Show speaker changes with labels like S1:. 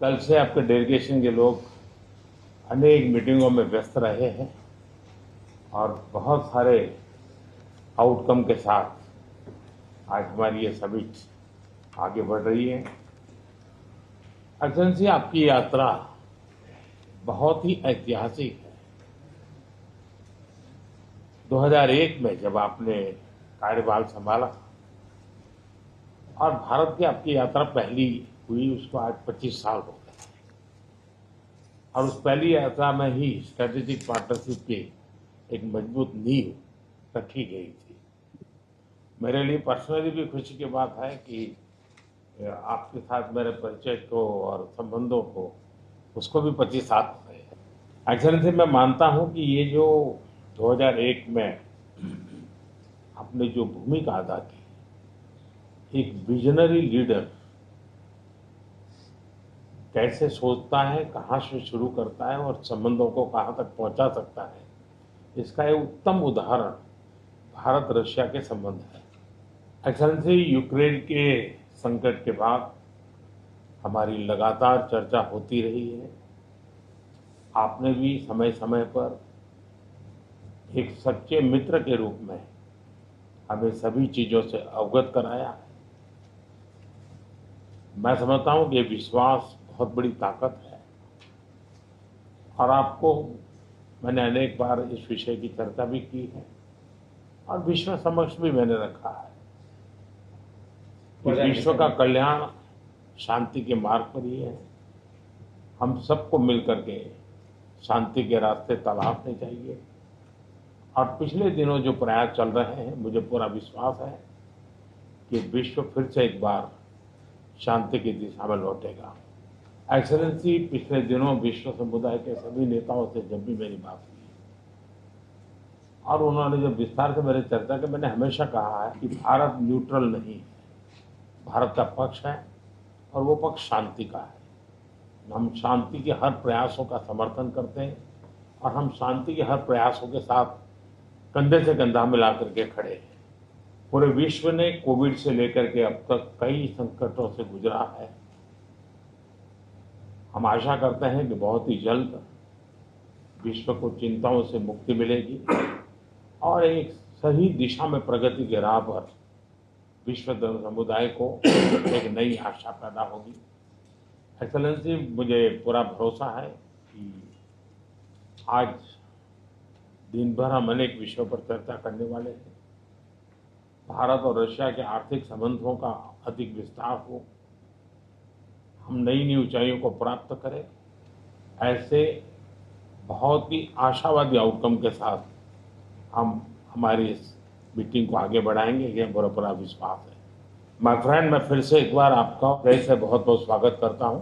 S1: कल से आपके डेलीगेशन के लोग अनेक मीटिंगों में व्यस्त रहे हैं और बहुत सारे आउटकम के साथ आज हमारी ये समिट आगे बढ़ रही है। एक्सेलेंसी, आपकी यात्रा बहुत ही ऐतिहासिक है। 2001 में जब आपने कार्यभार संभाला और भारत की आपकी यात्रा पहली हुई, उसको आज 25 साल हो गए और उस पहली यात्रा में ही स्ट्रेटेजिक पार्टनरशिप की एक मजबूत नींव रखी गई थी। मेरे लिए पर्सनली भी खुशी की बात है कि आपके साथ मेरे परिचय को और संबंधों को उसको भी 25 साल हो गए हैं। एक्सेलेंसी, मैं मानता हूं कि ये जो 2001 में आपने जो भूमिका अदा की, एक विजनरी लीडर कैसे सोचता है, कहाँ से शुरू करता है और संबंधों को कहाँ तक पहुंचा सकता है, इसका एक उत्तम उदाहरण भारत रशिया के संबंध है। एक्सेलेंसी, यूक्रेन के संकट के बाद हमारी लगातार चर्चा होती रही है। आपने भी समय समय पर एक सच्चे मित्र के रूप में हमें सभी चीजों से अवगत कराया है। मैं समझता हूं कि ये विश्वास बहुत बड़ी ताकत है और आपको मैंने अनेक बार इस विषय की चर्चा भी की है और विश्व समक्ष भी मैंने रखा है कि विश्व का कल्याण शांति के मार्ग पर ही है। हम सबको मिलकर के शांति के रास्ते तलाशने चाहिए और पिछले दिनों जो प्रयास चल रहे हैं, मुझे पूरा विश्वास है कि विश्व फिर से एक बार शांति की दिशा में लौटेगा। एक्सेलेंसी, पिछले दिनों विश्व समुदाय के सभी नेताओं से जब भी मेरी बात हुई और उन्होंने जब विस्तार से मेरे चर्चा की, मैंने हमेशा कहा है कि भारत न्यूट्रल नहीं है, भारत का पक्ष है और वो पक्ष शांति का है। हम शांति के हर प्रयासों का समर्थन करते हैं और हम शांति के हर प्रयासों के साथ कंधे से कंधा मिला करके खड़े हैं। पूरे विश्व ने कोविड से लेकर के अब तक कई संकटों से गुजरा है। हम आशा करते हैं कि बहुत ही जल्द विश्व को चिंताओं से मुक्ति मिलेगी और एक सही दिशा में प्रगति के राह पर विश्व समुदाय को एक नई आशा पैदा होगी। एक्सेलेंसी, मुझे पूरा भरोसा है कि आज दिन भर हम अनेक विषयों पर चर्चा करने वाले हैं। भारत और रशिया के आर्थिक संबंधों का अधिक विस्तार हो, हम नई नई ऊंचाइयों को प्राप्त करें, ऐसे बहुत ही आशावादी आउटकम के साथ हम हमारी इस मीटिंग को आगे बढ़ाएंगे, यह बड़ा बड़ा विश्वास है। माय फ्रेंड, मैं फिर से एक बार आपका फिर से बहुत बहुत स्वागत करता हूं।